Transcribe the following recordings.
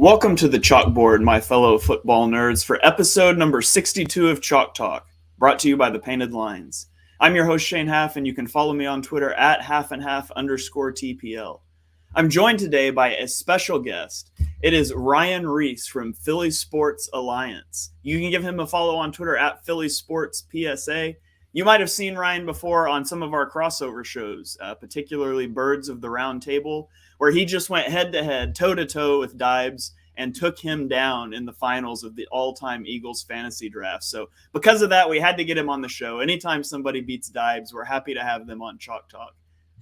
Welcome to the chalkboard, my fellow football nerds, for episode number 62 of Chalk Talk, brought to you by the Painted Lines. I'm your host, Shane Half, and you can follow me on Twitter at halfandhalf_TPL. I'm joined today by a special guest. It is Ryan Reese from Philly Sports Alliance. You can give him a follow on Twitter at Philly Sports PSA. You might have seen Ryan before on some of our crossover shows, particularly Birds of the Round Table, where he just went head-to-head, toe-to-toe with Dibes and took him down in the finals of the all-time Eagles fantasy draft. So because of that, we had to get him on the show. Anytime somebody beats Dibes, we're happy to have them on Chalk Talk.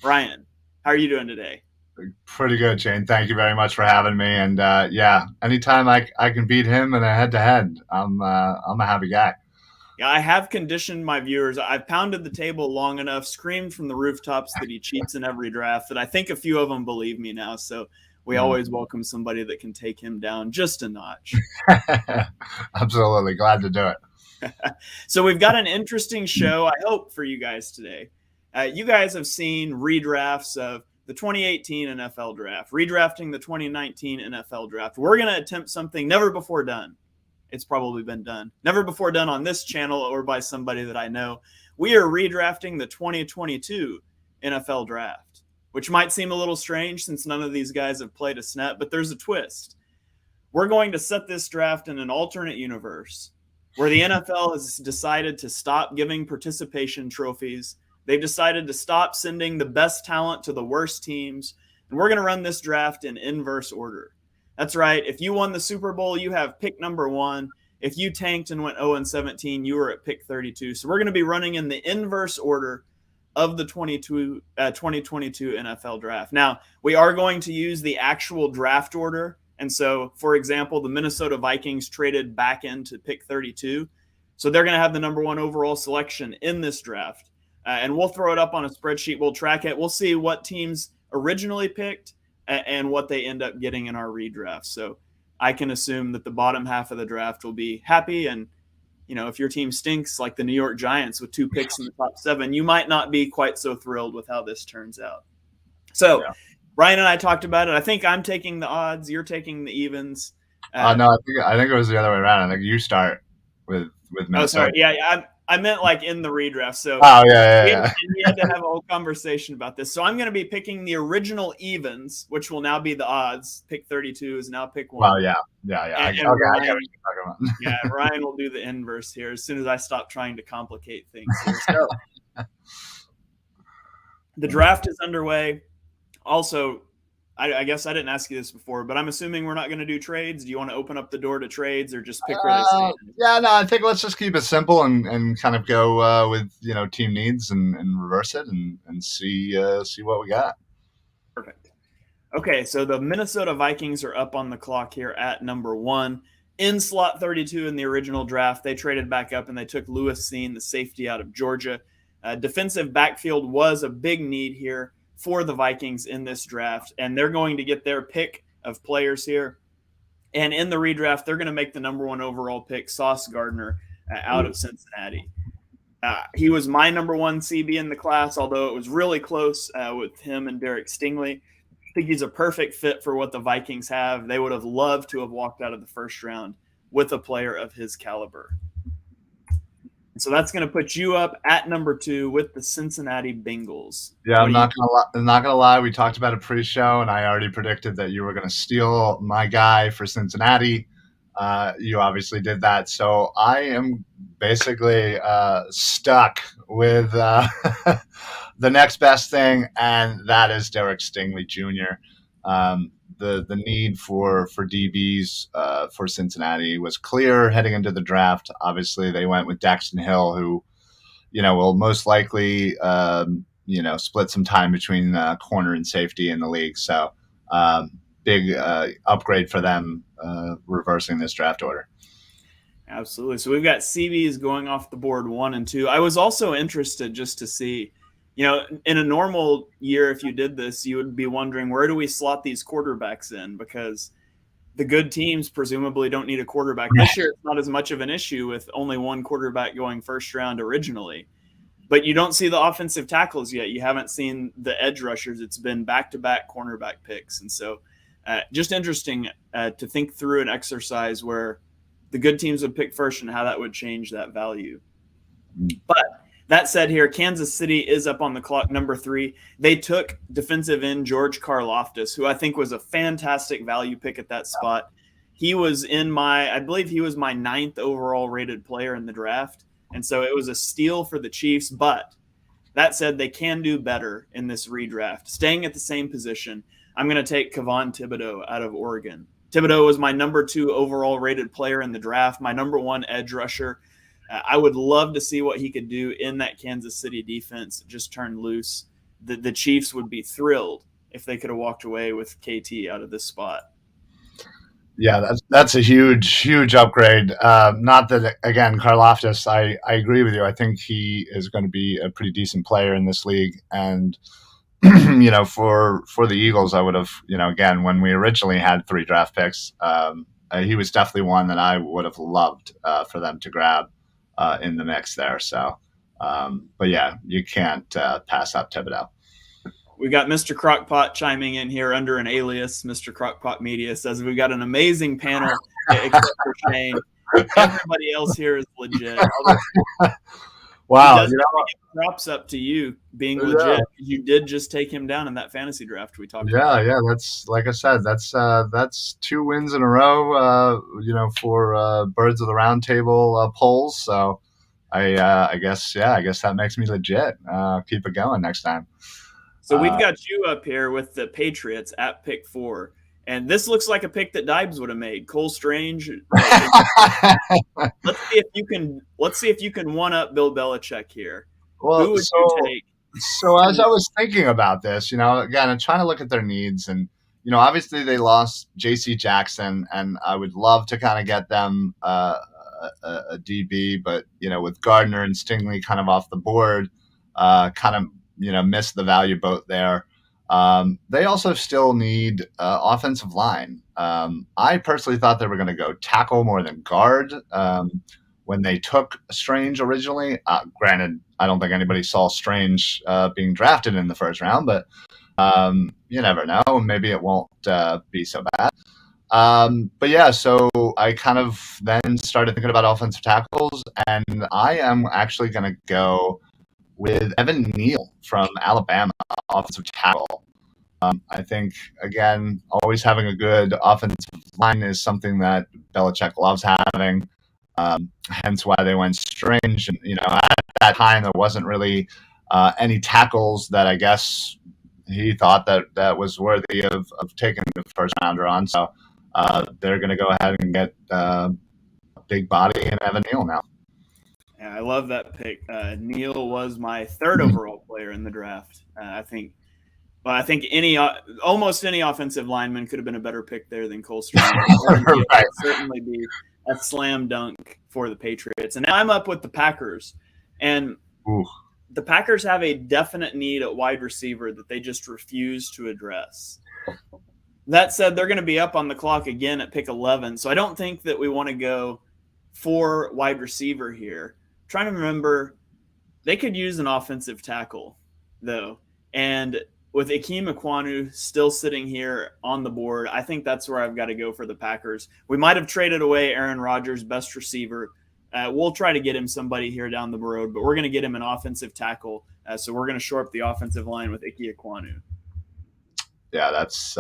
Ryan, how are you doing today? Pretty good, Shane. Thank you very much for having me. And anytime I can beat him in a head-to-head, I'm a happy guy. Yeah, I have conditioned my viewers. I've pounded the table long enough, screamed from the rooftops that he cheats in every draft, that I think a few of them believe me now. So we always welcome somebody that can take him down just a notch. Absolutely. Glad to do it. So we've got an interesting show, I hope, for you guys today. You guys have seen redrafts of the 2018 NFL draft, redrafting the 2019 NFL draft. We're going to attempt something never before done. It's probably been done. Never before done on this channel or by somebody that I know. We are redrafting the 2022 NFL draft, which might seem a little strange since none of these guys have played a snap, but there's a twist. We're going to set this draft in an alternate universe where the NFL has decided to stop giving participation trophies. They've decided to stop sending the best talent to the worst teams, and we're going to run this draft in inverse order. That's right. If you won the Super Bowl, you have pick number 1. If you tanked and went 0-17, you were at pick 32. So we're going to be running in the inverse order of the 2022 NFL draft. Now, we are going to use the actual draft order. And so, for example, the Minnesota Vikings traded back into pick 32. So they're going to have the number 1 overall selection in this draft. And we'll throw it up on a spreadsheet. We'll track it. We'll see what teams originally picked and what they end up getting in our redraft. So I can assume that the bottom half of the draft will be happy. And, you know, if your team stinks like the New York Giants with 2 picks in the top 7, you might not be quite so thrilled with how this turns out. So Ryan and I talked about it. I think I'm taking the odds. You're taking the evens. No, I think it was the other way around. I think you start with Minnesota. Oh, sorry. Yeah. I meant like in the redraft. So we had to have a whole conversation about this. So I'm going to be picking the original evens, which will now be the odds. Pick 32 is now pick 1. Well, yeah. I get what you're talking about. Yeah, Ryan will do the inverse here as soon as I stop trying to complicate things here. So the draft is underway. Also, I guess I didn't ask you this before, but I'm assuming we're not going to do trades. Do you want to open up the door to trades or just pick where they stand? I think let's just keep it simple and kind of go with team needs and reverse it and see what we got. Perfect. Okay, so the Minnesota Vikings are up on the clock here at number 1. In slot 32 in the original draft, they traded back up and they took Lewis Cine, the safety out of Georgia. Defensive backfield was a big need here for the Vikings in this draft, and they're going to get their pick of players here. And in the redraft, they're going to make the number 1 overall pick, Sauce Gardner, out of Cincinnati. He was my number 1 CB in the class, although it was really close with him and Derek Stingley. I think he's a perfect fit for what the Vikings have. They would have loved to have walked out of the first round with a player of his caliber. So that's going to put you up at number 2 with the Cincinnati Bengals. Yeah, I'm not gonna lie. We talked about it pre-show, and I already predicted that you were going to steal my guy for Cincinnati. You obviously did that, so I am basically stuck with the next best thing, and that is Derek Stingley Jr. The need for DBs for Cincinnati was clear heading into the draft. Obviously, they went with Daxton Hill, who, will most likely, split some time between corner and safety in the league. So big upgrade for them reversing this draft order. Absolutely. So we've got CBs going off the board 1 and 2. I was also interested just to see, in a normal year, if you did this, you would be wondering, where do we slot these quarterbacks in? Because the good teams presumably don't need a quarterback. This year, it's not as much of an issue with only 1 quarterback going first round originally. But you don't see the offensive tackles yet. You haven't seen the edge rushers. It's been back-to-back cornerback picks. And so Just interesting to think through an exercise where the good teams would pick first and how that would change that value. But that said, here, Kansas City is up on the clock, number 3. They took defensive end George Karlaftis, who I think was a fantastic value pick at that spot. He was I believe he was my 9th overall rated player in the draft. And so it was a steal for the Chiefs. But that said, they can do better in this redraft. Staying at the same position, I'm going to take Kavon Thibodeau out of Oregon. Thibodeau was my number 2 overall rated player in the draft, my number 1 edge rusher. I would love to see what he could do in that Kansas City defense, just turned loose. The Chiefs would be thrilled if they could have walked away with KT out of this spot. Yeah, that's a huge upgrade. Not that, again, Karlaftis, I agree with you. I think he is going to be a pretty decent player in this league. And, for the Eagles, I would have, again, when we originally had 3 draft picks, he was definitely one that I would have loved for them to grab in the mix there. So, but yeah, you can't pass up Thibodeau. We got Mr. Crockpot chiming in here under an alias. Mr. Crockpot Media says we've got an amazing panel, except for Shane. Everybody else here is legit. Wow. Props up to you being legit. You did just take him down in that fantasy draft we talked about. Yeah. That's, like I said, that's 2 wins in a row, for Birds of the Round Table polls. So I guess that makes me legit. Keep it going next time. So we've got you up here with the Patriots at pick 4. And this looks like a pick that Dibes would have made. Cole Strange. Let's see if you can one up Bill Belichick here. Well, who would you take? So as I was thinking about this, again, I'm trying to look at their needs, and obviously they lost J.C. Jackson, and I would love to kind of get them a DB, but with Gardner and Stingley kind of off the board, kind of missed the value boat there. They also still need offensive line. I personally thought they were going to go tackle more than guard when they took Strange originally. Granted, I don't think anybody saw Strange being drafted in the first round, but you never know. Maybe it won't be so bad. But yeah, so I kind of then started thinking about offensive tackles, and I am actually going to go with Evan Neal from Alabama, offensive tackle. I think, again, always having a good offensive line is something that Belichick loves having, hence why they went Strange. And, at that time, there wasn't really any tackles that I guess he thought that was worthy of taking the first rounder on. So they're going to go ahead and get big body and Evan Neal now. Yeah, I love that pick. Neal was my 3rd overall player in the draft. I think almost any offensive lineman could have been a better pick there than Cole Strange. Right. Certainly be a slam dunk for the Patriots. And now I'm up with the Packers, and the Packers have a definite need at wide receiver that they just refuse to address. That said, they're going to be up on the clock again at pick 11, so I don't think that we want to go for wide receiver here. Trying to remember, they could use an offensive tackle, though. And with Ikem Ekwonu still sitting here on the board, I think that's where I've got to go for the Packers. We might have traded away Aaron Rodgers' best receiver. We'll try to get him somebody here down the road, but we're going to get him an offensive tackle. So we're going to shore up the offensive line with Ikem Ekwonu. Yeah, that's,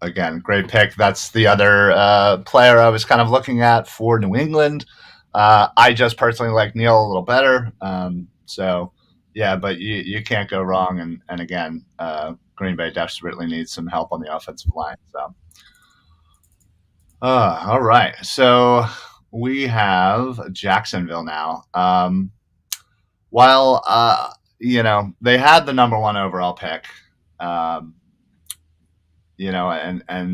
again, great pick. That's the other player I was kind of looking at for New England. I just personally like Neal a little better. So, yeah, but you can't go wrong. And again, Green Bay desperately needs some help on the offensive line. So, all right. So we have Jacksonville now. While, they had the number 1 overall pick, and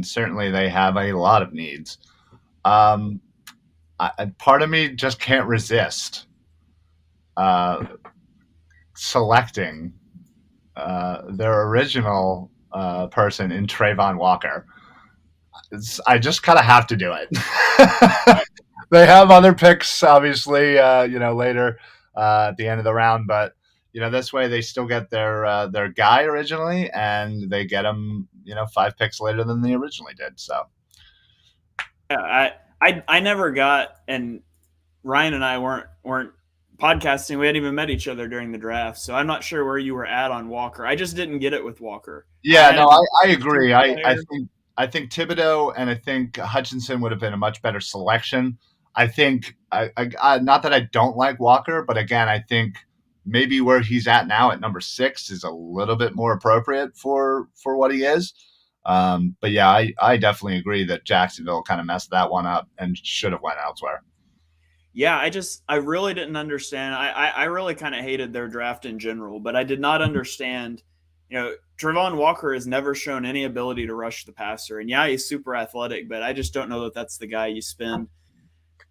certainly they have a lot of needs. Part of me just can't resist selecting their original person in Trayvon Walker. I just kind of have to do it. They have other picks, obviously, later at the end of the round, but this way they still get their guy originally, and they get him, 5 picks later than they originally did. So Yeah, I never got, and Ryan and I weren't podcasting. We hadn't even met each other during the draft, so I'm not sure where you were at on Walker. I just didn't get it with Walker. I yeah, had no, him I agree. player. I think Thibodeau and I think Hutchinson would have been a much better selection. I think not that I don't like Walker, but again, I think maybe where he's at now at number 6 is a little bit more appropriate for what he is. But yeah, I definitely agree that Jacksonville kind of messed that one up and should have went elsewhere. Yeah, I really didn't understand. I really kind of hated their draft in general, but I did not understand. Travon Walker has never shown any ability to rush the passer, and yeah, he's super athletic, but I just don't know that that's the guy you spend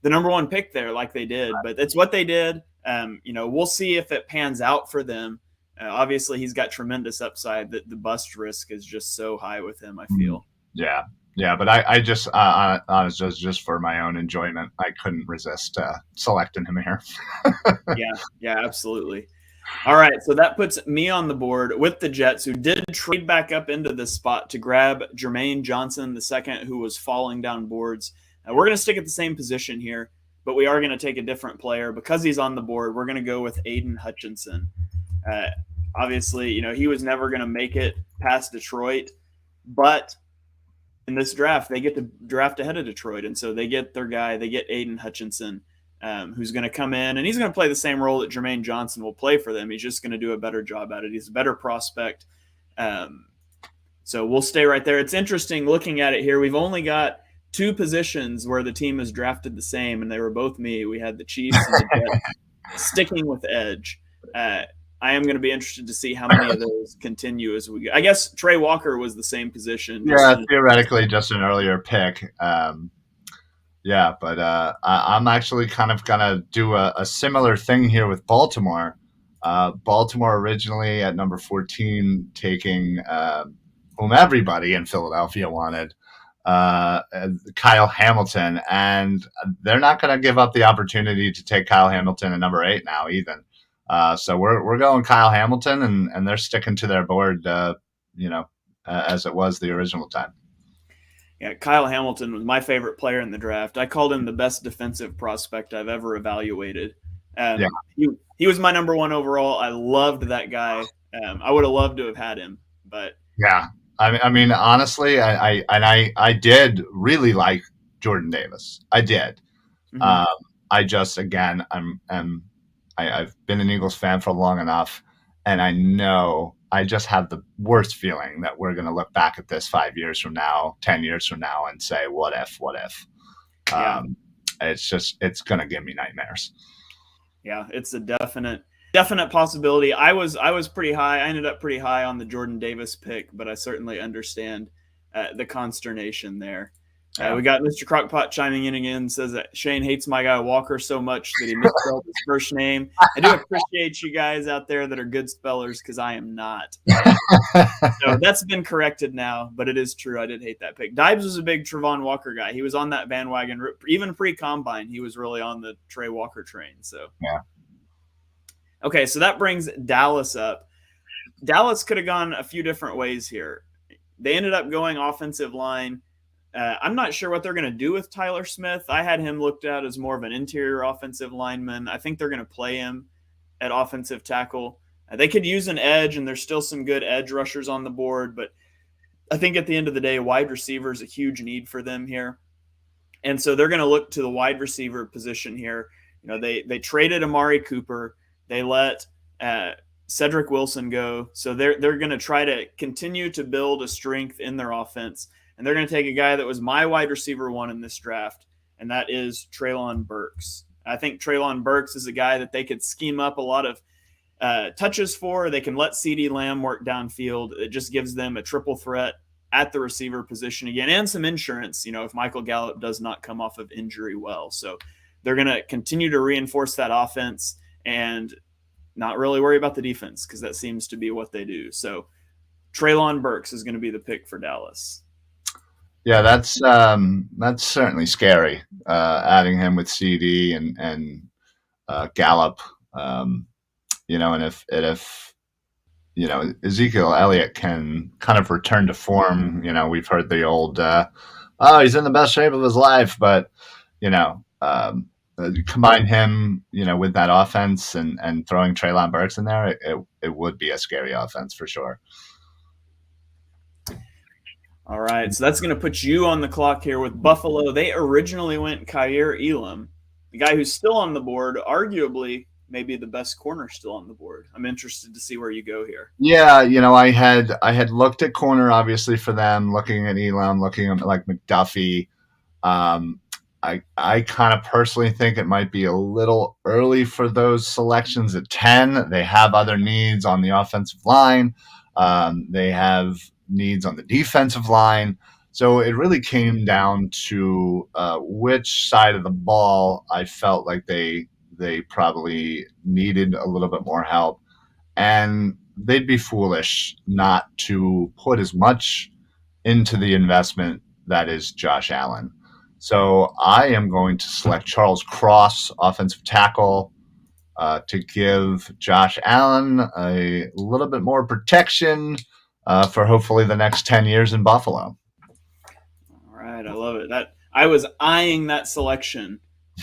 the number 1 pick there like they did. But it's what they did. We'll see if it pans out for them. Obviously, he's got tremendous upside. That the bust risk is just so high with him, I feel. Yeah, but I just honestly, just for my own enjoyment, I couldn't resist selecting him here. Yeah, absolutely. All right, so that puts me on the board with the Jets, who did trade back up into this spot to grab Jermaine Johnson, the second, who was falling down boards. We're going to stick at the same position here, but we are going to take a different player. Because he's on the board, we're going to go with Aidan Hutchinson. Obviously, he was never going to make it past Detroit, but in this draft, they get to draft ahead of Detroit, and so they get their guy. They get Aidan Hutchinson, who's going to come in, and he's going to play the same role that Jermaine Johnson will play for them. He's just going to do a better job at it. He's a better prospect. So we'll stay right there. It's interesting looking at it here. We've only got 2 positions where the team is drafted the same, and they were both me. We had the Chiefs and the Jets sticking with edge. I am going to be interested to see how many of those continue as we go. I guess Trey Walker was the same position. Yeah, theoretically, just an earlier pick. But I'm actually kind of going to do a similar thing here with Baltimore. Baltimore originally at number 14, taking whom everybody in Philadelphia wanted, Kyle Hamilton. And they're not going to give up the opportunity to take Kyle Hamilton at number 8 now, even. So we're going Kyle Hamilton, and they're sticking to their board, as it was the original time. Yeah, Kyle Hamilton was my favorite player in the draft. I called him the best defensive prospect I've ever evaluated. He was my number 1 overall. I loved that guy. I would have loved to have had him, but yeah, I mean, honestly, I did really like Jordan Davis. I did. Mm-hmm. I just, again, I've been an Eagles fan for long enough, and I know I just have the worst feeling that we're going to look back at this 5 years from now, 10 years from now, and say, what if? Yeah. It's going to give me nightmares. Yeah, it's a definite possibility. I was pretty high. I ended up pretty high on the Jordan Davis pick, but I certainly understand the consternation there. We got Mr. Crockpot chiming in again, says that Shane hates my guy Walker so much that he misspelled his first name. I do appreciate you guys out there that are good spellers, because I am not. So that's been corrected now, but it is true. I did hate that pick. Dibes was a big Travon Walker guy. He was on that bandwagon. Even pre-combine, he was really on the Trey Walker train. So yeah. Okay, so that brings Dallas up. Dallas could have gone a few different ways here. They ended up going offensive line. I'm not sure what they're going to do with Tyler Smith. I had him looked at as more of an interior offensive lineman. I think they're going to play him at offensive tackle. They could use an edge, and there's still some good edge rushers on the board, but I think at the end of the day, wide receiver is a huge need for them here. And so they're going to look to the wide receiver position here. They traded Amari Cooper. They let Cedric Wilson go. So they're going to try to continue to build a strength in their offense. And they're going to take a guy that was my wide receiver 1 in this draft, and that is Treylon Burks. I think Treylon Burks is a guy that they could scheme up a lot of touches for. They can let CeeDee Lamb work downfield. It just gives them a triple threat at the receiver position again, and some insurance, if Michael Gallup does not come off of injury well. So they're going to continue to reinforce that offense and not really worry about the defense, because that seems to be what they do. So Treylon Burks is going to be the pick for Dallas. Yeah, that's certainly scary. Adding him with CD and Gallup, and if Ezekiel Elliott can kind of return to form. We've heard the old, oh, he's in the best shape of his life, but combine him, with that offense and throwing Treylon Burks in there, it would be a scary offense for sure. All right, so that's going to put you on the clock here with Buffalo. They originally went Kaiir Elam, the guy who's still on the board, arguably maybe the best corner still on the board. I'm interested to see where you go here. Yeah, I had looked at corner obviously for them, looking at Elam, looking at like McDuffie. I kind of personally think it might be a little early for those selections at 10. They have other needs on the offensive line. They have needs on the defensive line. So it really came down to which side of the ball I felt like they probably needed a little bit more help. And they'd be foolish not to put as much into the investment that is Josh Allen. So I am going to select Charles Cross, offensive tackle, to give Josh Allen a little bit more protection for hopefully the next 10 years in Buffalo. All right, I love it. That I was eyeing that selection.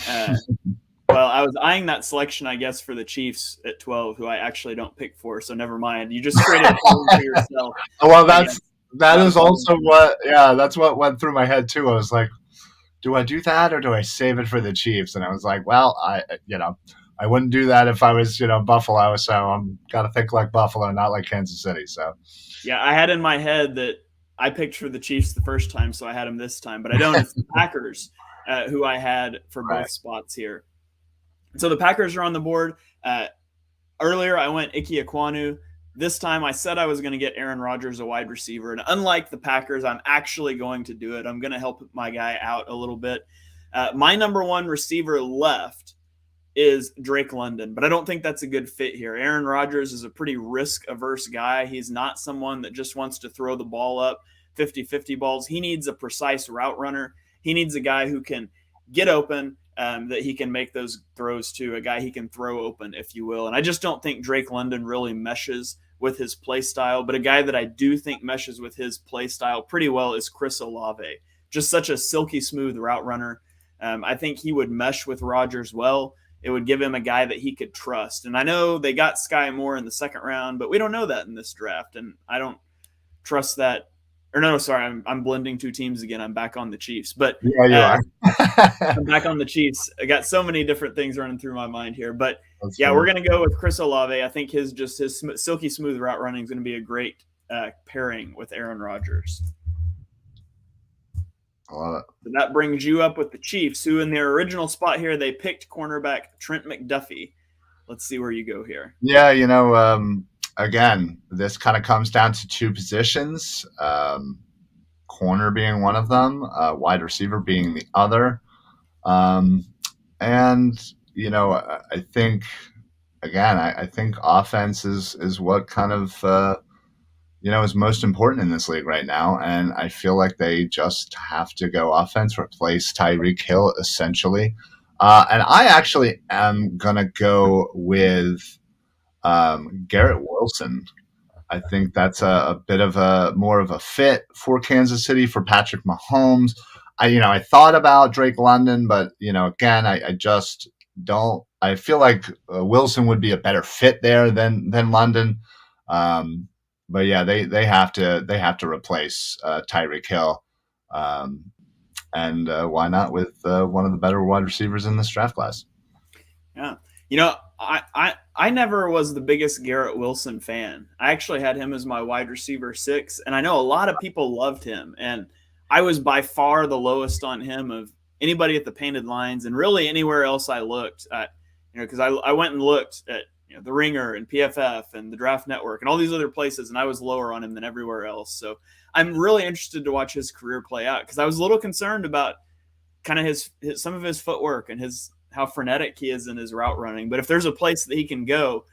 Well, I was eyeing that selection, I guess, for the Chiefs at 12, who I actually don't pick for, so never mind. You just created for yourself. Well, that is also that's what went through my head too. I was like, do I do that or do I save it for the Chiefs? And I was like, well, I wouldn't do that if I was, Buffalo. So I'm got to think like Buffalo, not like Kansas City. So yeah, I had in my head that I picked for the Chiefs the first time, so I had them this time, but I don't. It's the Packers who I had for both spots here. So the Packers are on the board. Earlier, I went Ike Ekwonu. This time, I said I was going to get Aaron Rodgers, a wide receiver. And unlike the Packers, I'm actually going to do it. I'm going to help my guy out a little bit. My number one receiver left is Drake London, but I don't think that's a good fit here. Aaron Rodgers is a pretty risk-averse guy. He's not someone that just wants to throw the ball up 50-50 balls. He needs a precise route runner. He needs a guy who can get open, that he can make those throws to, a guy he can throw open, if you will. And I just don't think Drake London really meshes with his play style, but a guy that I do think meshes with his play style pretty well is Chris Olave. Just such a silky smooth route runner. I think he would mesh with Rodgers well. It would give him a guy that he could trust. And I know they got Sky Moore in the second round, but we don't know that in this draft. And I don't trust that. Or no, sorry, I'm blending two teams again. I'm back on the Chiefs. But yeah, you are. I'm back on the Chiefs. I got so many different things running through my mind here. But we're going to go with Chris Olave. I think his silky smooth route running is going to be a great pairing with Aaron Rodgers. I love it. So that brings you up with the Chiefs, who in their original spot here, they picked cornerback Trent McDuffie. Let's see where you go here. Yeah, again, this kind of comes down to two positions, corner being one of them, wide receiver being the other. And, I think, again, I think offense is what kind of, is most important in this league right now. And I feel like they just have to go offense, replace Tyreek Hill, essentially. And I actually am going to go with Garrett Wilson. I think that's a bit of a more of a fit for Kansas City for Patrick Mahomes. I thought about Drake London, but again, I just don't. I feel like Wilson would be a better fit there than London. But yeah, they have to replace Tyreek Hill, and why not with one of the better wide receivers in this draft class? Yeah, I never was the biggest Garrett Wilson fan. I actually had him as my wide receiver 6, and I know a lot of people loved him, and I was by far the lowest on him of anybody at the Painted Lines, and really anywhere else I looked at, because I went and looked at the Ringer and PFF and the Draft Network and all these other places, and I was lower on him than everywhere else. So I'm really interested to watch his career play out, because I was a little concerned about kind of his some of his footwork and how frenetic he is in his route running. But if there's a place that he can go,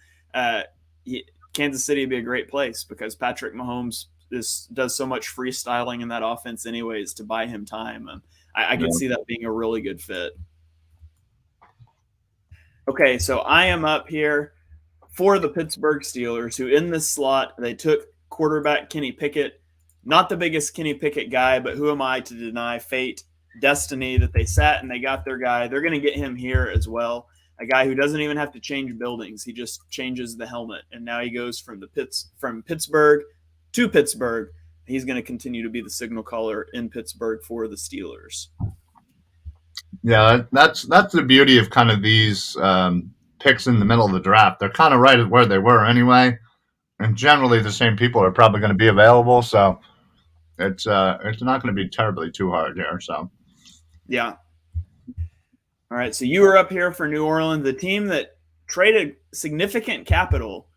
Kansas City would be a great place, because Patrick Mahomes does so much freestyling in that offense anyways to buy him time. I could see that being a really good fit. Okay, so I am up here for the Pittsburgh Steelers, who in this slot, they took quarterback Kenny Pickett. Not the biggest Kenny Pickett guy, but who am I to deny fate, destiny, that they sat and they got their guy. They're going to get him here as well. A guy who doesn't even have to change buildings. He just changes the helmet. And now he goes from Pittsburgh to Pittsburgh. He's going to continue to be the signal caller in Pittsburgh for the Steelers. Yeah, that's the beauty of kind of these picks in the middle of the draft. They're kind of right at where they were anyway. And generally the same people are probably going to be available. So it's not going to be terribly too hard here. So, yeah. All right, so you were up here for New Orleans, the team that traded significant capital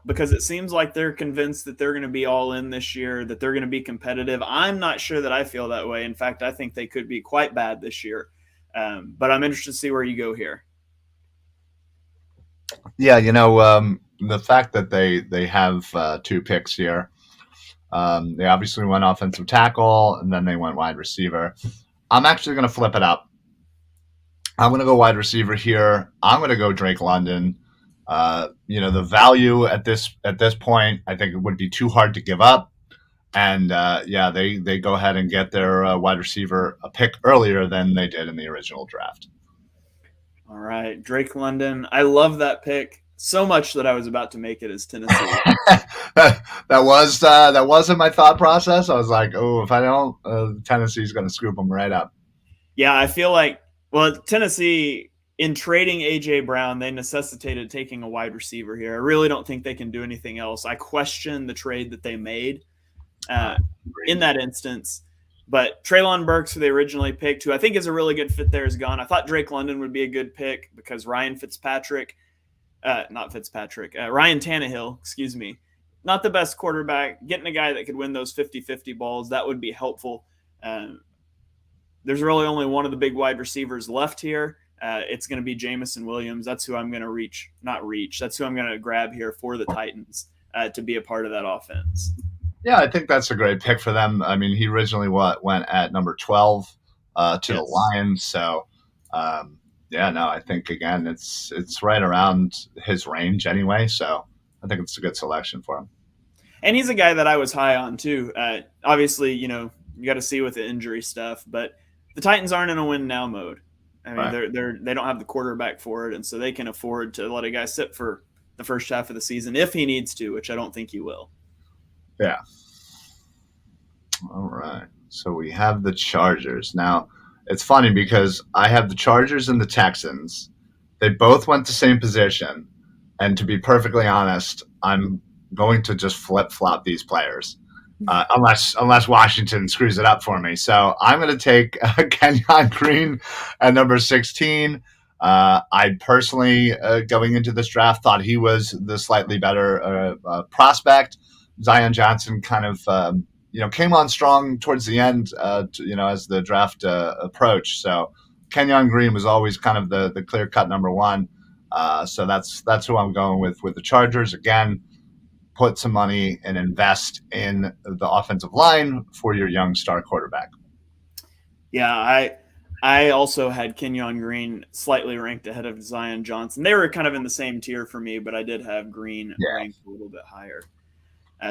because it seems like they're convinced that they're going to be all in this year, that they're going to be competitive. I'm not sure that I feel that way. In fact, I think they could be quite bad this year. But I'm interested to see where you go here. Yeah, the fact that they have 2 picks here, they obviously went offensive tackle and then they went wide receiver. I'm actually going to flip it up. I'm going to go wide receiver here. I'm going to go Drake London. The value at this point, I think it would be too hard to give up. And they go ahead and get their wide receiver a pick earlier than they did in the original draft. All right, Drake London. I love that pick so much that I was about to make it as Tennessee. that wasn't my thought process. I was like, oh, if I don't, Tennessee's going to scoop them right up. Yeah, I feel like, Tennessee, in trading A.J. Brown, they necessitated taking a wide receiver here. I really don't think they can do anything else. I question the trade that they made in that instance. But Treylon Burks, who they originally picked, who I think is a really good fit there, is gone. I thought Drake London would be a good pick because Ryan Tannehill, not the best quarterback. Getting a guy that could win those 50-50 balls, that would be helpful. There's really only one of the big wide receivers left here. It's going to be Jamison Williams. That's who I'm going to That's who I'm going to grab here for the Titans to be a part of that offense. Yeah, I think that's a great pick for them. I mean, he originally went at number 12 to the Lions. So, I think, again, it's right around his range anyway. So I think it's a good selection for him. And he's a guy that I was high on too. Obviously, you got to see with the injury stuff, but the Titans aren't in a win now mode. I mean, they don't have the quarterback for it, and so they can afford to let a guy sit for the first half of the season if he needs to, which I don't think he will. Yeah. All right. So we have the Chargers. Now, it's funny because I have the Chargers and the Texans. They both went the same position, and to be perfectly honest, I'm going to just flip-flop these players. Unless Washington screws it up for me. So I'm going to take Kenyon Green at number 16. I personally, going into this draft, thought he was the slightly better prospect. Zion Johnson kind of, came on strong towards the end, as the draft approached. So Kenyon Green was always kind of the clear-cut number 1. So that's who I'm going with the Chargers. Again, put some money and invest in the offensive line for your young star quarterback. Yeah, I also had Kenyon Green slightly ranked ahead of Zion Johnson. They were kind of in the same tier for me, but I did have Green ranked a little bit higher.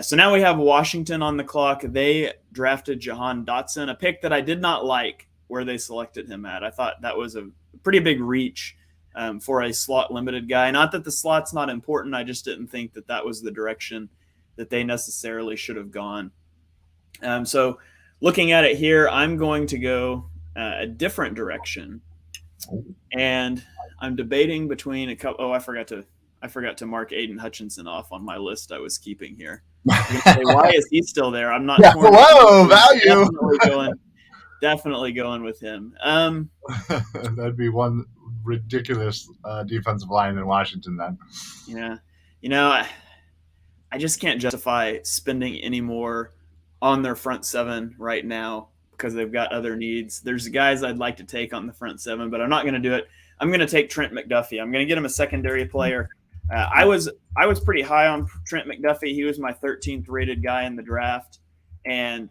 So now we have Washington on the clock. They drafted Jahan Dotson, a pick that I did not like where they selected him at. I thought that was a pretty big reach for a slot-limited guy. Not that the slot's not important. I just didn't think that was the direction that they necessarily should have gone. So looking at it here, I'm going to go a different direction. And I'm debating between a couple. Oh, I forgot to mark Aidan Hutchinson off on my list I was keeping here. Say, why is he still there? I'm not. Hello, value. Definitely going with him. That'd be one ridiculous defensive line in Washington then. Yeah. I just can't justify spending any more on their front 7 right now because they've got other needs. There's guys I'd like to take on the front 7, but I'm not going to do it. I'm going to take Trent McDuffie. I'm going to get him a secondary player. I was pretty high on Trent McDuffie. He was my 13th rated guy in the draft, and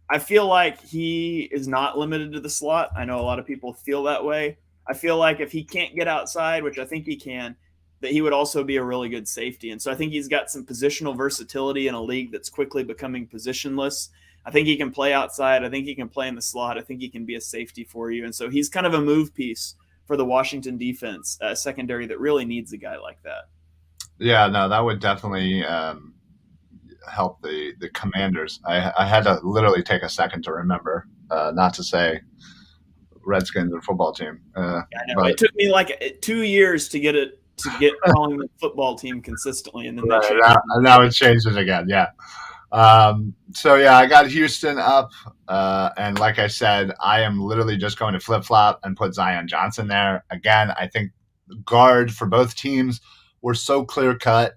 I feel like he is not limited to the slot. I know a lot of people feel that way. I feel like if he can't get outside, which I think he can, that he would also be a really good safety. And so I think he's got some positional versatility in a league that's quickly becoming positionless. I think he can play outside. I think he can play in the slot. I think he can be a safety for you. And so he's kind of a move piece for the Washington defense, secondary that really needs a guy like that. Yeah, no, that would definitely help the Commanders. I had to literally take a second to remember not to say Redskins or football team. I know. It took me like 2 years to get calling the football team consistently, and then they changed it. Now it changes again. Yeah. So yeah, I got Houston up, and like I said, I am literally just going to flip flop and put Zion Johnson there again. I think guard for both teams were so clear cut,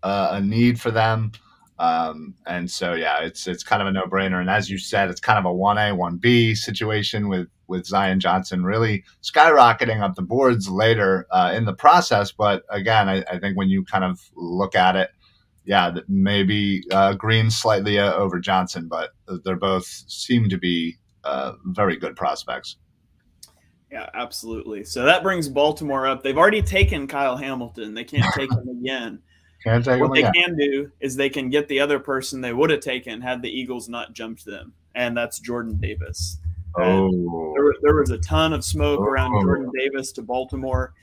a need for them. And so, yeah, it's kind of a no-brainer. And as you said, it's kind of a 1A, 1B situation with Zion Johnson really skyrocketing up the boards later in the process. But again, I think when you kind of look at it, yeah, maybe Green slightly over Johnson, but they're both seem to be very good prospects. Yeah, absolutely. So that brings Baltimore up. They've already taken Kyle Hamilton. They can't take him again. What they can do is they can get the other person they would have taken had the Eagles not jumped them, and that's Jordan Davis. Oh. There was a ton of smoke around Jordan Davis to Baltimore.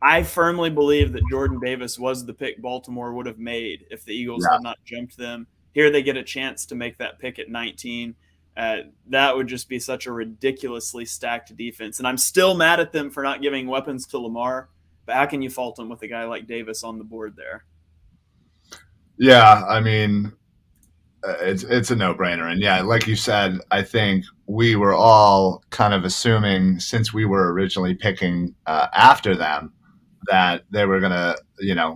I firmly believe that Jordan Davis was the pick Baltimore would have made if the Eagles had not jumped them. Here they get a chance to make that pick at 19. That would just be such a ridiculously stacked defense. And I'm still mad at them for not giving weapons to Lamar, but how can you fault them with a guy like Davis on the board there? Yeah, I mean, it's a no-brainer. And yeah, like you said, I think we were all kind of assuming since we were originally picking after them that they were going to,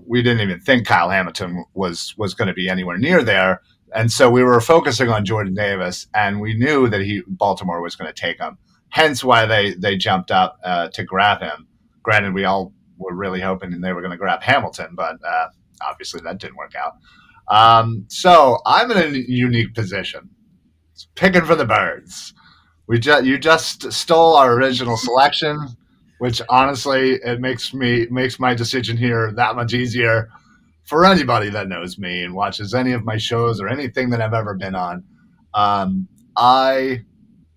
we didn't even think Kyle Hamilton was going to be anywhere near there. And so we were focusing on Jordan Davis, and we knew that Baltimore was going to take him. Hence why they jumped up to grab him. Granted, we all were really hoping they were going to grab Hamilton, but obviously that didn't work out. So I'm in a unique position, picking for the birds. You just stole our original selection, which honestly it makes my decision here that much easier. For anybody that knows me and watches any of my shows or anything that I've ever been on, I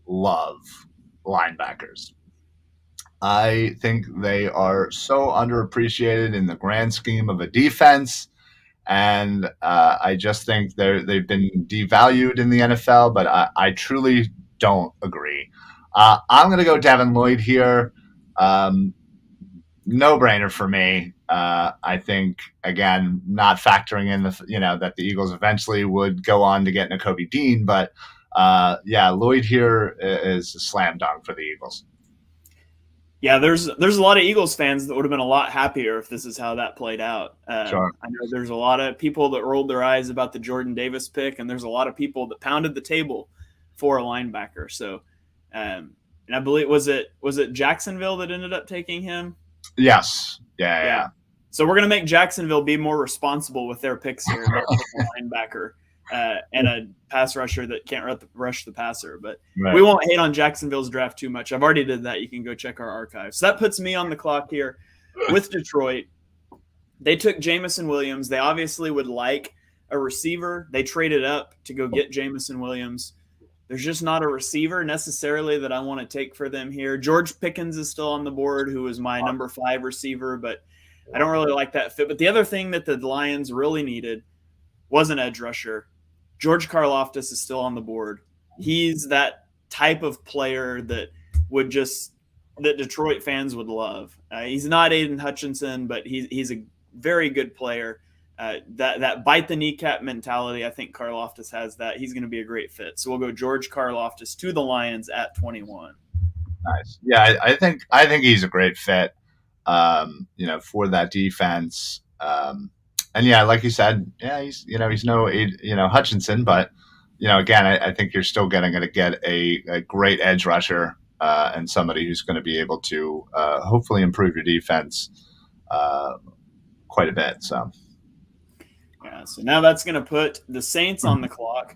love linebackers. I think they are so underappreciated in the grand scheme of a defense. And I just think they've been devalued in the NFL, but I truly don't agree. I'm going to go Devin Lloyd here. No-brainer for me. I think, again, not factoring in that the Eagles eventually would go on to get Nakobe Dean, but Lloyd here is a slam dunk for the Eagles. Yeah, there's a lot of Eagles fans that would have been a lot happier if this is how that played out. Sure. I know there's a lot of people that rolled their eyes about the Jordan Davis pick, and there's a lot of people that pounded the table for a linebacker. So, and I believe was it Jacksonville that ended up taking him? Yes. Yeah. So we're going to make Jacksonville be more responsible with their picks here. They'll take a linebacker and a pass rusher that can't rush the passer. But we won't hate on Jacksonville's draft too much. I've already did that. You can go check our archives. So that puts me on the clock here with Detroit. They took Jamison Williams. They obviously would like a receiver. They traded up to go get Jamison Williams. There's just not a receiver necessarily that I want to take for them here. George Pickens is still on the board, who is my number 5 receiver, but I don't really like that fit. But the other thing that the Lions really needed was an edge rusher. George Karlaftis is still on the board. He's that type of player that Detroit fans would love. He's not Aidan Hutchinson, but he's a very good player. That bite the kneecap mentality, I think Karlaftis has that. He's going to be a great fit. So we'll go George Karlaftis to the Lions at 21. Nice. Yeah, I think he's a great fit, for that defense. And yeah, like you said, he's no Hutchinson, but again, I think you're still going to get a great edge rusher and somebody who's going to be able to hopefully improve your defense quite a bit. So. Yeah, so now that's going to put the Saints on the clock.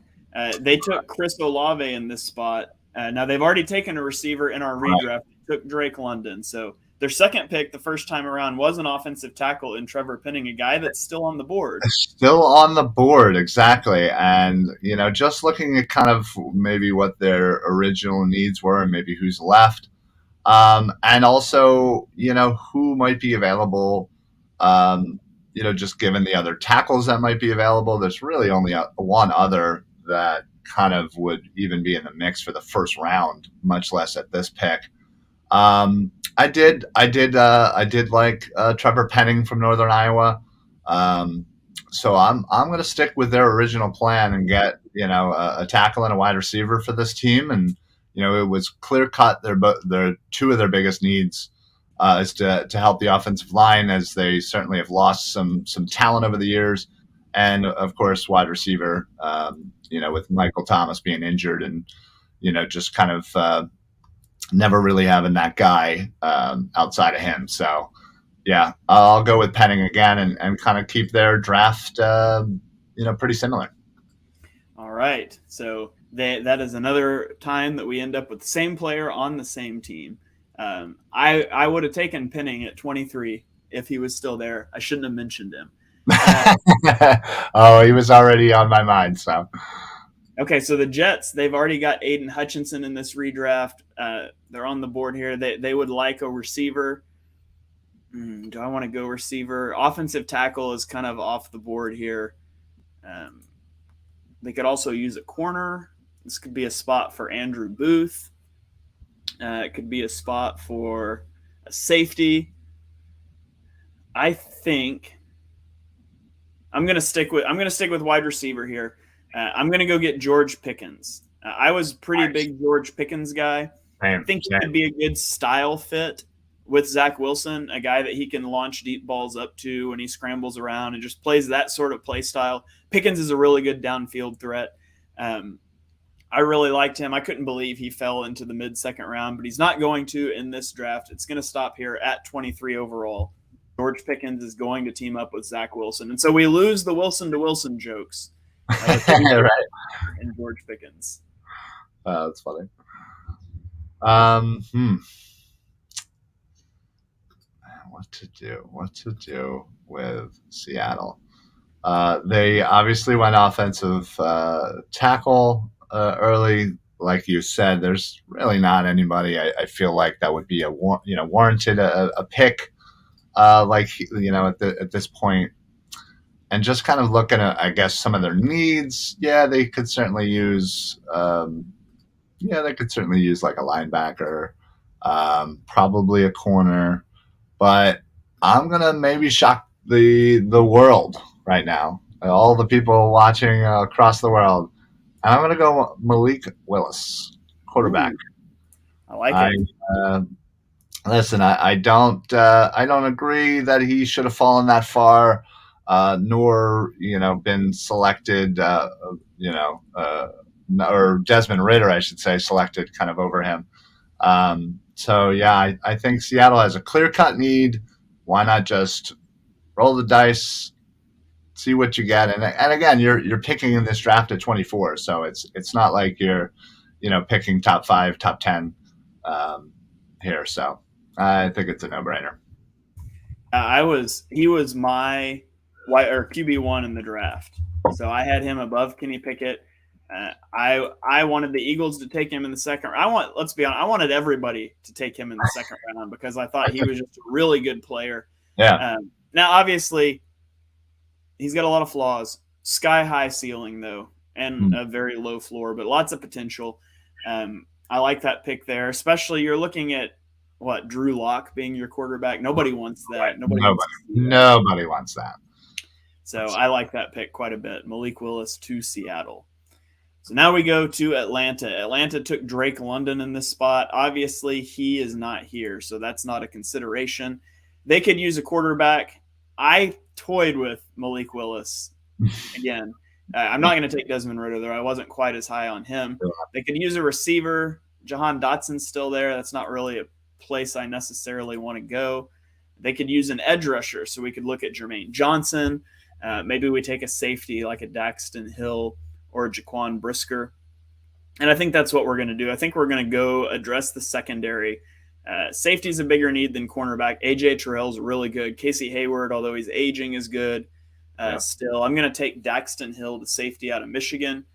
They took Chris Olave in this spot. Now they've already taken a receiver in our redraft. They took Drake London. So Their second pick the first time around was an offensive tackle in Trevor Penning, a guy that's still on the board. Still on the board, exactly. And, just looking at kind of maybe what their original needs were and maybe who's left. And also, who might be available, just given the other tackles that might be available. There's really only one other that kind of would even be in the mix for the first round, much less at this pick. I did like Trevor Penning from Northern Iowa. So I'm going to stick with their original plan and get a tackle and a wide receiver for this team. And it was clear cut. They're two of their biggest needs is to help the offensive line, as they certainly have lost some talent over the years, and of course wide receiver. With Michael Thomas being injured and just kind of never really having that guy outside of him. So yeah, I'll go with Penning again and kind of keep their draft pretty similar. All right, so that is another time that we end up with the same player on the same team. I would have taken Penning at 23 if he was still there. I shouldn't have mentioned him. Oh, he was already on my mind. So okay, so the Jets, they've already got Aidan Hutchinson in this redraft. They're on the board here. They would like a receiver. Do I want to go receiver? Offensive tackle is kind of off the board here. They could also use a corner. This could be a spot for Andrew Booth. It could be a spot for a safety. I think I'm going to stick with wide receiver here. I'm going to go get George Pickens. I was pretty big George Pickens guy. I think he could be a good style fit with Zach Wilson, a guy that he can launch deep balls up to when he scrambles around and just plays that sort of play style. Pickens is a really good downfield threat. I really liked him. I couldn't believe he fell into the mid-second round, but he's not going to in this draft. It's going to stop here at 23 overall. George Pickens is going to team up with Zach Wilson. And so we lose the Wilson to Wilson jokes. Right. And George Pickens. That's funny. What to do with Seattle? They obviously went offensive tackle early. Like you said, there's really not anybody I feel like that would be warranted a pick at this point. And just kind of looking at, I guess, some of their needs. Yeah, they could certainly use. They could certainly use like a linebacker, probably a corner. But I'm gonna maybe shock the world right now, all the people watching across the world, and I'm gonna go Malik Willis, quarterback. I like it. Listen, I don't agree that he should have fallen that far, nor been selected, or Desmond Ridder, I should say, selected kind of over him. So yeah, I think Seattle has a clear-cut need. Why not just roll the dice, see what you get? And again, you're picking in this draft at 24, so it's not like you're picking top 5, top 10 here. So I think it's a no-brainer. He was my QB1 in the draft, so I had him above Kenny Pickett. I wanted the Eagles to take him in the second. Let's be honest, I wanted everybody to take him in the second round because I thought he was just a really good player. Yeah. Now, obviously, he's got a lot of flaws. Sky high ceiling though, and a very low floor, but lots of potential. I like that pick there, especially you're looking at Drew Lock being your quarterback. Nobody wants that. Nobody wants that. So I like that pick quite a bit. Malik Willis to Seattle. So now we go to Atlanta. Atlanta took Drake London in this spot. Obviously, he is not here, so that's not a consideration. They could use a quarterback. I toyed with Malik Willis again. I'm not going to take Desmond Ridder, though. I wasn't quite as high on him. They could use a receiver. Jahan Dotson's still there. That's not really a place I necessarily want to go. They could use an edge rusher, so we could look at Jermaine Johnson. Maybe we take a safety like a Daxton Hill or Jaquan Brisker. And I think that's what we're going to do. I think we're going to go address the secondary Safety is a bigger need than cornerback. AJ Terrell's really good. Casey Hayward, although he's aging, is good. Still, I'm going to take Daxton Hill, the safety out of Michigan.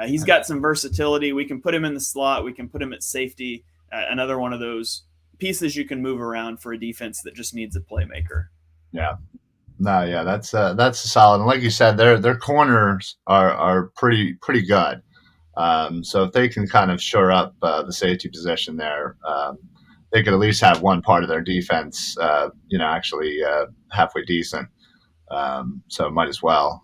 He's got some versatility. We can put him in the slot. We can put him at safety. Another one of those pieces you can move around for a defense that just needs a playmaker. Yeah. No, yeah, that's solid. And like you said, their corners are pretty good. So if they can kind of shore up the safety position there, they could at least have one part of their defense, actually halfway decent. So might as well.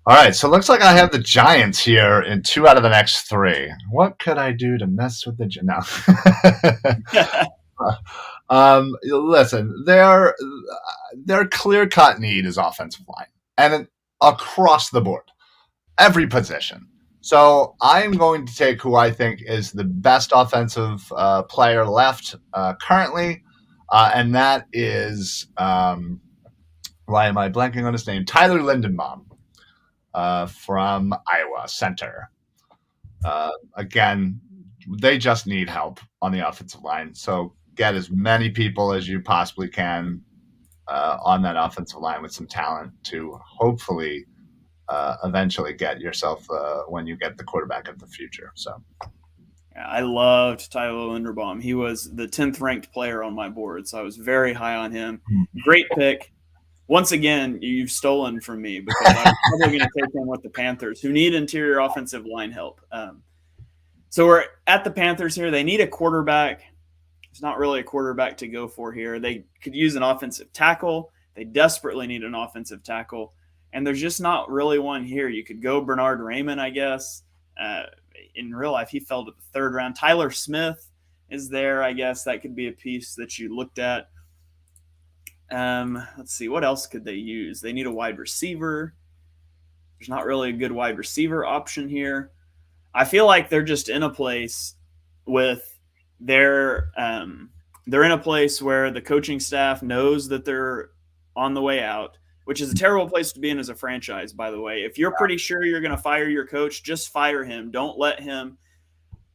All right, so it looks like I have the Giants here in 2 out of the next 3. What could I do to mess with the Giants? No. Listen, their clear-cut need is offensive line, and across the board, every position. So I'm going to take who I think is the best offensive player left currently, and that is why am I blanking on his name? Tyler Lindenbaum. From Iowa center. Again, they just need help on the offensive line. So get as many people as you possibly can on that offensive line with some talent to hopefully eventually get yourself when you get the quarterback of the future. So I loved Tyler Linderbaum. He was the 10th ranked player on my board, so I was very high on him. Great pick. Once again, you've stolen from me because I'm probably going to take him with the Panthers, who need interior offensive line help. So we're at the Panthers here. They need a quarterback. There's not really a quarterback to go for here. They could use an offensive tackle. They desperately need an offensive tackle. And there's just not really one here. You could go Bernard Raymond, I guess. In real life, he fell to the 3rd round. Tyler Smith is there, I guess. That could be a piece that you looked at. Let's see, what else could they use? They need a wide receiver. There's not really a good wide receiver option here. I feel like they're just in a place with they're in a place where the coaching staff knows that they're on the way out, which is a terrible place to be in as a franchise, by the way. If you're pretty sure you're going to fire your coach, just fire him. Don't let him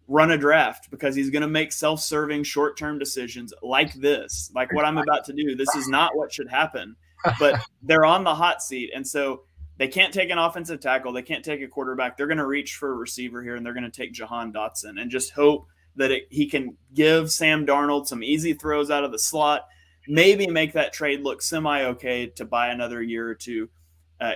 run a draft because he's going to make self-serving short-term decisions like this, like what I'm about to do. This is not what should happen, but they're on the hot seat. And so they can't take an offensive tackle. They can't take a quarterback. They're going to reach for a receiver here, and they're going to take Jahan Dotson and just hope that he can give Sam Darnold some easy throws out of the slot, maybe make that trade look semi-okay to buy another year or two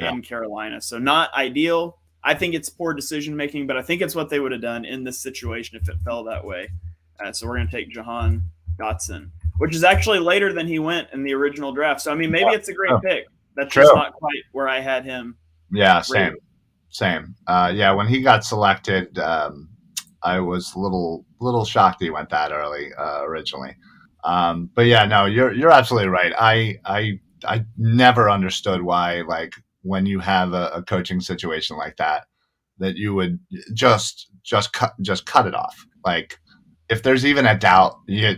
in Carolina. So not ideal. I think it's poor decision-making, but I think it's what they would have done in this situation if it fell that way. So we're going to take Jahan Dotson, which is actually later than he went in the original draft. So, I mean, maybe it's a great pick. That's just not quite where I had him. Yeah, same. When he got selected, I was a little shocked he went that early originally. But yeah, no, you're absolutely right. I never understood why, like, when you have a coaching situation like that you would just cut it off. Like, if there's even a doubt, you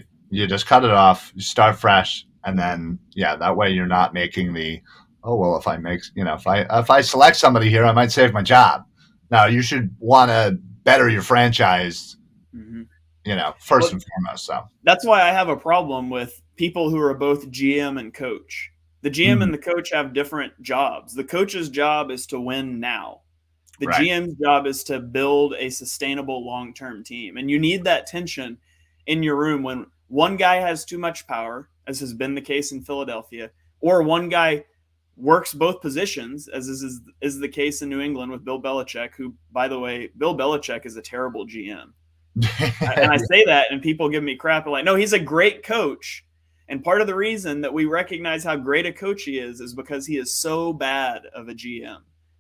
just cut it off, you start fresh, and then that way you're not making the if I select somebody here, I might save my job. Now you should want to better your franchise, first and foremost. So that's why I have a problem with people who are both GM and coach. The GM and the coach have different jobs. The coach's job is to win now. The GM's job is to build a sustainable long-term team. And you need that tension in your room when one guy has too much power, as has been the case in Philadelphia, or one guy works both positions, as is the case in New England with Bill Belichick, who, by the way, Bill Belichick is a terrible GM. And I say that, and people give me crap. Like, no, he's a great coach. And part of the reason that we recognize how great a coach he is because he is so bad of a GM.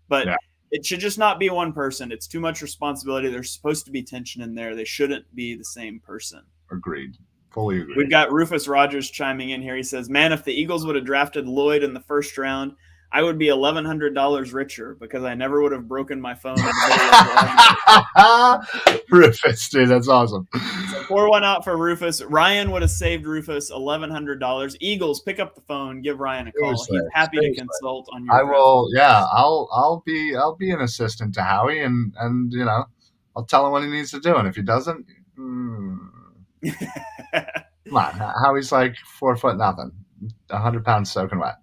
But it should just not be one person. It's too much responsibility. There's supposed to be tension in there. They shouldn't be the same person. Agreed. Fully agreed. We've got Rufus Rodgers chiming in here. He says, man, if the Eagles would have drafted Lloyd in the first round, I would be $1,100 richer because I never would have broken my phone in the middle of Rufus, dude, that's awesome. So pour one out for Rufus. Ryan would have saved Rufus $1,100. Eagles, pick up the phone, give Ryan a call. He's happy to consult on your. I will. Yeah, I'll be an assistant to Howie, and I'll tell him what he needs to do, and if he doesn't. Come on, how he's like 4 foot nothing, 100 pounds soaking wet.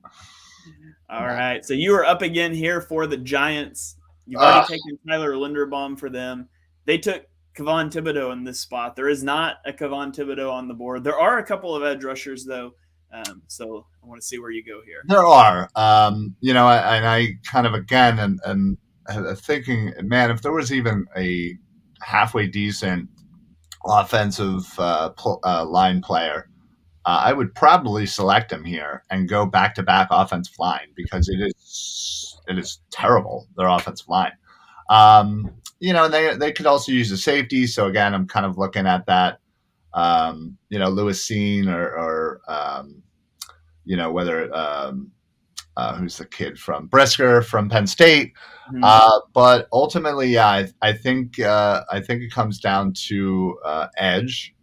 All right. So you are up again here for the Giants. You've already taken Tyler Linderbaum for them. They took Kavon Thibodeau in this spot. There is not a Kavon Thibodeau on the board. There are a couple of edge rushers, though. So I want to see where you go here. There are. I kind of, again, and thinking, man, if there was even a halfway decent offensive line player, I would probably select him here and go back-to-back offensive line because it is terrible, their offensive line. And they could also use a safety. So again, I'm kind of looking at that. Lewis Seen or whether who's the kid from Brisker from Penn State. Mm-hmm. But ultimately, yeah, I think it comes down to edge.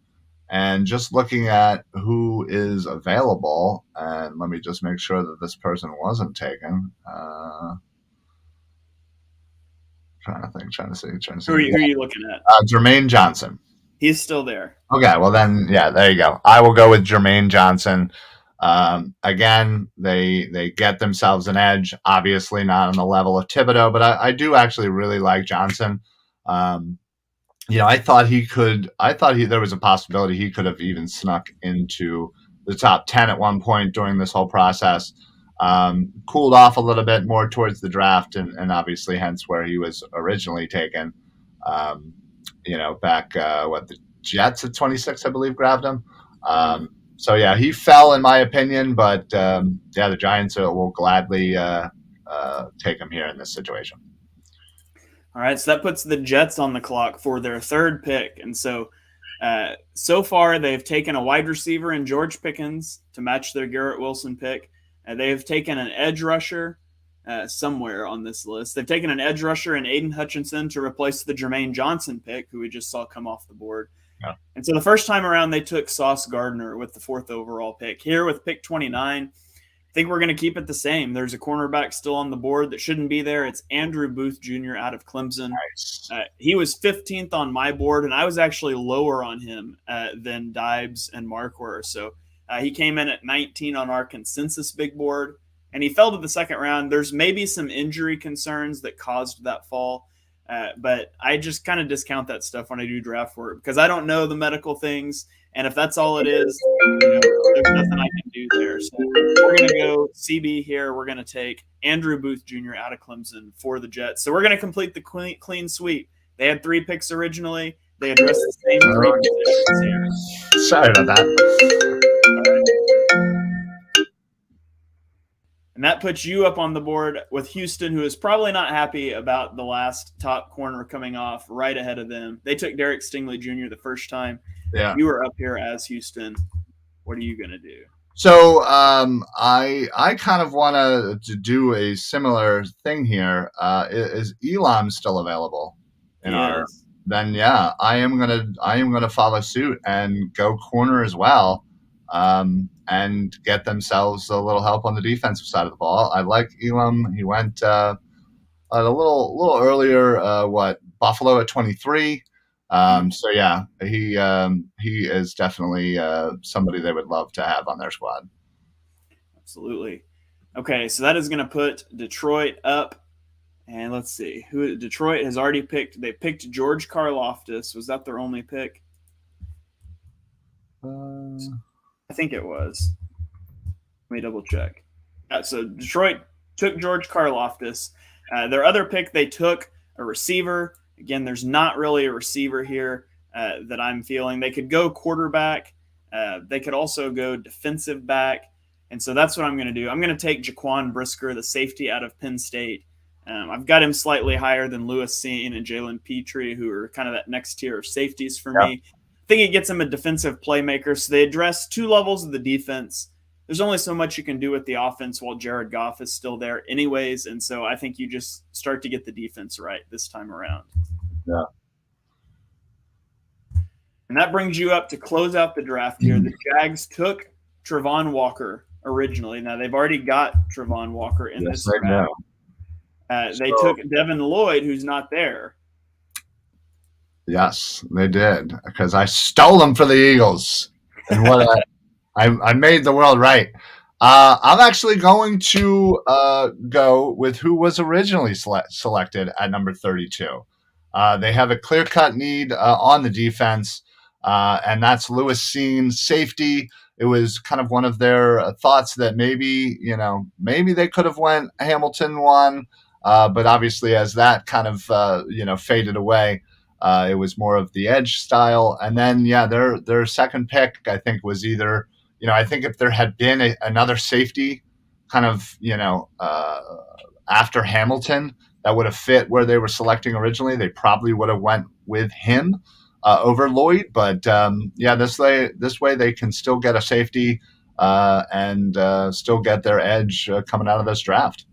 And just looking at who is available, and let me just make sure that this person wasn't taken. Trying to see. Who are you looking at? Jermaine Johnson. He's still there. Okay, well then, yeah, there you go. I will go with Jermaine Johnson. Again, they get themselves an edge. Obviously, not on the level of Thibodeau, but I do actually really like Johnson. I thought there was a possibility he could have even snuck into the top 10 at one point during this whole process. Cooled off a little bit more towards the draft, and obviously hence where he was originally taken. Back the Jets at 26, I believe, grabbed him. So yeah, he fell in my opinion, but the Giants will gladly take him here in this situation. All right, so that puts the Jets on the clock for their third pick. And so far they've taken a wide receiver in George Pickens to match their Garrett Wilson pick. They've taken an edge rusher somewhere on this list. They've taken an edge rusher in Aidan Hutchinson to replace the Jermaine Johnson pick, who we just saw come off the board. Yeah. And so the first time around, they took Sauce Gardner with the 4th overall pick. Here with pick 29, I think we're going to keep it the same. There's a cornerback still on the board that shouldn't be there. It's Andrew Booth Jr. out of Clemson. Nice. He was 15th on my board, and I was actually lower on him than Dibes and Mark were. So he came in at 19 on our consensus big board, and he fell to the second round. There's maybe some injury concerns that caused that fall, but I just kind of discount that stuff when I do draft work because I don't know the medical things. And if that's all it is, there's nothing I can do there. So we're going to go CB here. We're going to take Andrew Booth Jr. out of Clemson for the Jets. So we're going to complete the clean sweep. They had 3 picks originally. They addressed the same 3 positions here. Sorry about that. And that puts you up on the board with Houston, who is probably not happy about the last top corner coming off right ahead of them. They took Derek Stingley Jr. the first time. Yeah. You were up here as Houston. What are you going to do? So I kind of want to do a similar thing here. Is Elam still available? Then yeah, I am gonna follow suit and go corner as well, and get themselves a little help on the defensive side of the ball. I like Elam. He went a little earlier. Buffalo at 23. So yeah, he is definitely somebody they would love to have on their squad. Absolutely. Okay, so that is going to put Detroit up. And let's see who Detroit has already picked. They picked George Karlaftis. Was that their only pick? I think it was. Let me double check. So Detroit took George Karlaftis. Their other pick, they took a receiver. Again, there's not really a receiver here that I'm feeling. They could go quarterback. They could also go defensive back. And so that's what I'm going to do. I'm going to take Jaquan Brisker, the safety out of Penn State. I've got him slightly higher than Lewis Seen and Jalen Petrie, who are kind of that next tier of safeties for me. I think it gets him a defensive playmaker. So they address 2 levels of the defense. There's only so much you can do with the offense while Jared Goff is still there anyways. And so I think you just start to get the defense right this time around. Yeah. And that brings you up to close out the draft here. The Jags took Travon Walker originally. Now they've already got Travon Walker in this draft. They took Devin Lloyd, who's not there. Yes, they did, because I stole them for the Eagles. And I made the world right. I'm actually going to go with who was originally selected at number 32. They have a clear cut need on the defense, and that's Lewis Seen, safety. It was kind of one of their thoughts that maybe they could have went Hamilton one, but obviously as that kind of faded away, it was more of the edge style. And then their second pick I think was either I think if there had been another safety kind of, after Hamilton that would have fit where they were selecting originally, they probably would have went with him over Lloyd. But this way they can still get a safety and still get their edge coming out of this draft.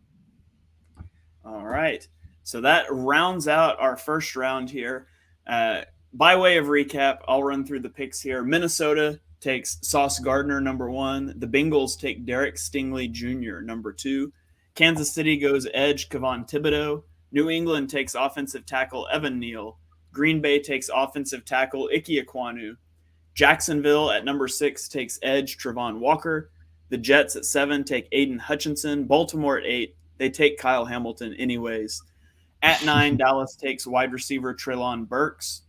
All right. So that rounds out our first round here. By way of recap, I'll run through the picks here. Minnesota takes Sauce Gardner, number 1. The Bengals take Derek Stingley Jr., number 2. Kansas City goes edge Kavon Thibodeau. New England takes offensive tackle Evan Neal. Green Bay takes offensive tackle Ike Ekwonu. Jacksonville at number 6 takes edge Travon Walker. The Jets at 7 take Aidan Hutchinson. Baltimore at 8, they take Kyle Hamilton anyways. At 9, Dallas takes wide receiver Treylon Burks.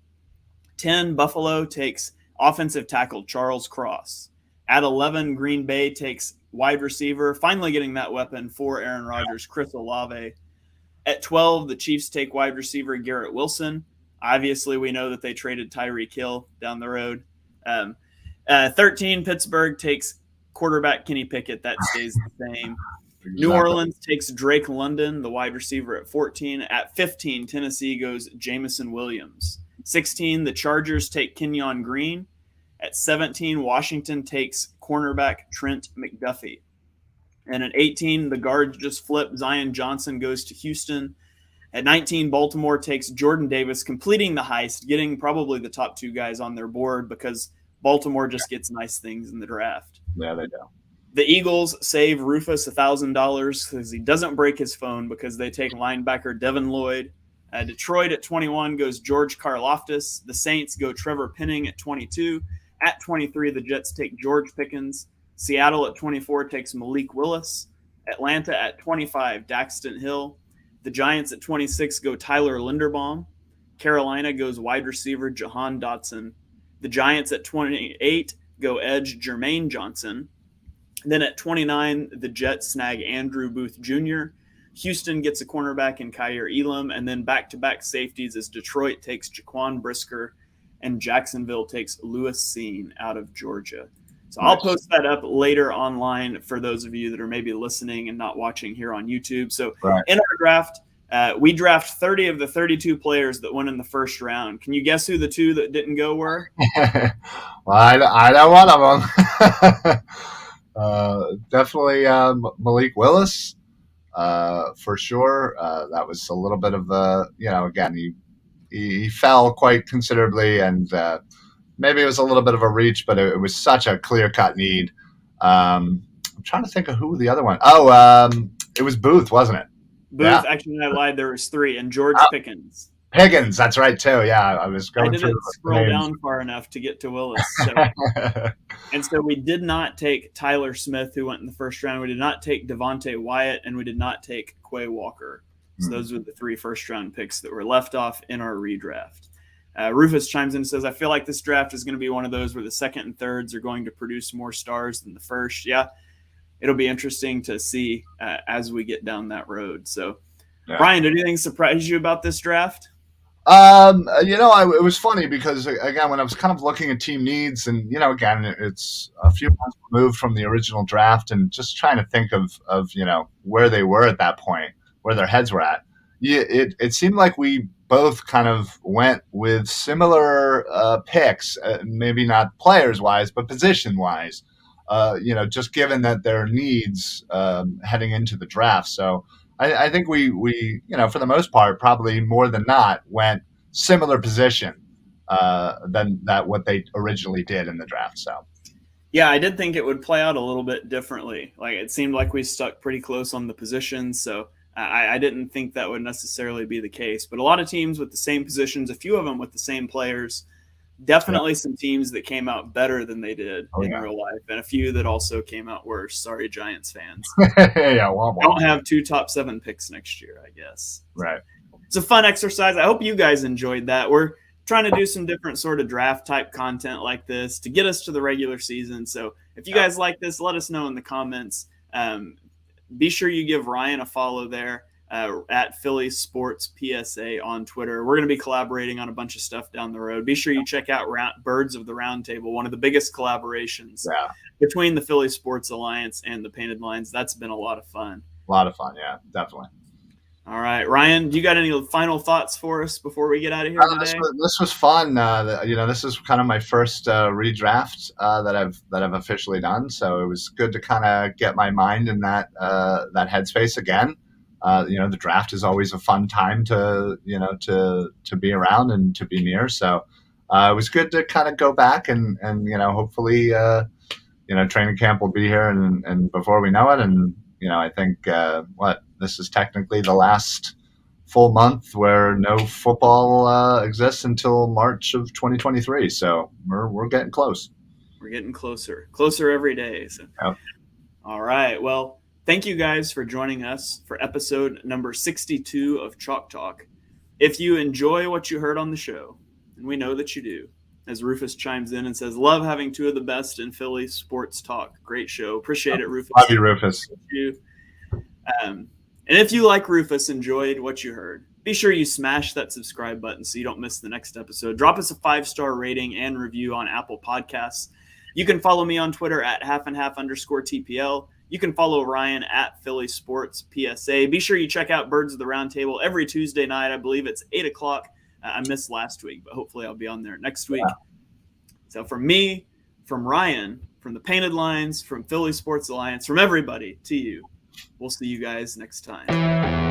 10, Buffalo takes offensive tackle Charles Cross. At 11, Green Bay takes wide receiver, finally getting that weapon for Aaron Rodgers, Chris Olave. At 12, the Chiefs take wide receiver Garrett Wilson. Obviously, we know that they traded Tyreek Hill down the road. 13, Pittsburgh takes quarterback Kenny Pickett. That stays the same. Exactly. New Orleans takes Drake London, the wide receiver, at 14. At 15, Tennessee goes Jameson Williams. 16, the Chargers take Kenyon Green. At 17, Washington takes cornerback Trent McDuffie. And at 18, the guards just flip. Zion Johnson goes to Houston. At 19, Baltimore takes Jordan Davis, completing the heist, getting probably the top 2 guys on their board because Baltimore just gets nice things in the draft. Yeah, they do. The Eagles save Rufus $1,000 because he doesn't break his phone because they take linebacker Devin Lloyd. Detroit at 21 goes George Karlaftis. The Saints go Trevor Penning at 22. At 23, the Jets take George Pickens. Seattle at 24 takes Malik Willis. Atlanta at 25, Daxton Hill. The Giants at 26 go Tyler Linderbaum. Carolina goes wide receiver Jahan Dotson. The Giants at 28 go edge Jermaine Johnson. Then at 29, the Jets snag Andrew Booth Jr. Houston gets a cornerback in Kyer Elam, and then back-to-back safeties as Detroit takes Jaquan Brisker and Jacksonville takes Lewis Seen out of Georgia. So I'll post that up later online for those of you that are maybe listening and not watching here on YouTube. So in our draft, we draft 30 of the 32 players that went in the first round. Can you guess who the 2 that didn't go were? Well, I know one of them. Definitely Malik Willis, for sure. That was a little bit of again, he fell quite considerably, and maybe it was a little bit of a reach, but it was such a clear-cut need. I'm trying to think of who the other one. It was Booth, wasn't it? Booth. Yeah. Actually, I lied. There was 3, and George Pickens. Pickens, that's right too. Yeah, I was going. I didn't scroll down far enough to get to Willis. So. And so we did not take Tyler Smith, who went in the first round. We did not take Devontae Wyatt, and we did not take Quay Walker. So those were the 3 first-round picks that were left off in our redraft. Rufus chimes in and says, I feel like this draft is going to be one of those where the second and thirds are going to produce more stars than the first. Yeah, it'll be interesting to see as we get down that road. So, yeah. Brian, did anything surprise you about this draft? It was funny because, again, when I was kind of looking at team needs and, again, it's a few months removed from the original draft and just trying to think of where they were at that point, where their heads were at. It seemed like we both kind of went with similar picks, maybe not players-wise, but position-wise, just given that their needs heading into the draft. So I think we for the most part, probably more than not, went similar position than what they originally did in the draft. So. Yeah, I did think it would play out a little bit differently. Like it seemed like we stuck pretty close on the positions. So I didn't think that would necessarily be the case, but a lot of teams with the same positions, a few of them with the same players, definitely some teams that came out better than they did in real life, and a few that also came out worse. Sorry, Giants fans. Don't have 2 top 7 picks next year, I guess. Right. It's a fun exercise. I hope you guys enjoyed that. We're trying to do some different sort of draft type content like this to get us to the regular season. So if you guys like this, let us know in the comments. Be sure you give Ryan a follow there at Philly Sports PSA on Twitter. We're going to be collaborating on a bunch of stuff down the road. Be sure you check out Birds of the Round Table, one of the biggest collaborations between the Philly Sports Alliance and the Painted Lines. That's been a lot of fun. A lot of fun, yeah, definitely. All right, Ryan, do you got any final thoughts for us before we get out of here today? This was fun. This is kind of my first redraft that I've officially done, so it was good to kind of get my mind in that headspace again. The draft is always a fun time to be around and to be near. So it was good to kind of go back and hopefully training camp will be here and before we know it. And I think this is technically the last full month where no football exists until March of 2023. So we're getting close. We're getting closer every day. So. Yep. All right. Well, thank you guys for joining us for episode number 62 of Chalk Talk. If you enjoy what you heard on the show, and we know that you do, as Rufus chimes in and says, love having 2 of the best in Philly sports talk. Great show. Appreciate it, Rufus. Love you, Rufus. And if you, like Rufus, enjoyed what you heard, be sure you smash that subscribe button so you don't miss the next episode. Drop us a 5-star rating and review on Apple Podcasts. You can follow me on Twitter at @halfandhalf_TPL. You can follow Ryan at Philly Sports PSA. Be sure you check out Birds of the Round Table every Tuesday night. I believe it's 8 o'clock. I missed last week, but hopefully I'll be on there next week. Yeah. So from me, from Ryan, from the Painted Lines, from Philly Sports Alliance, from everybody to you, we'll see you guys next time.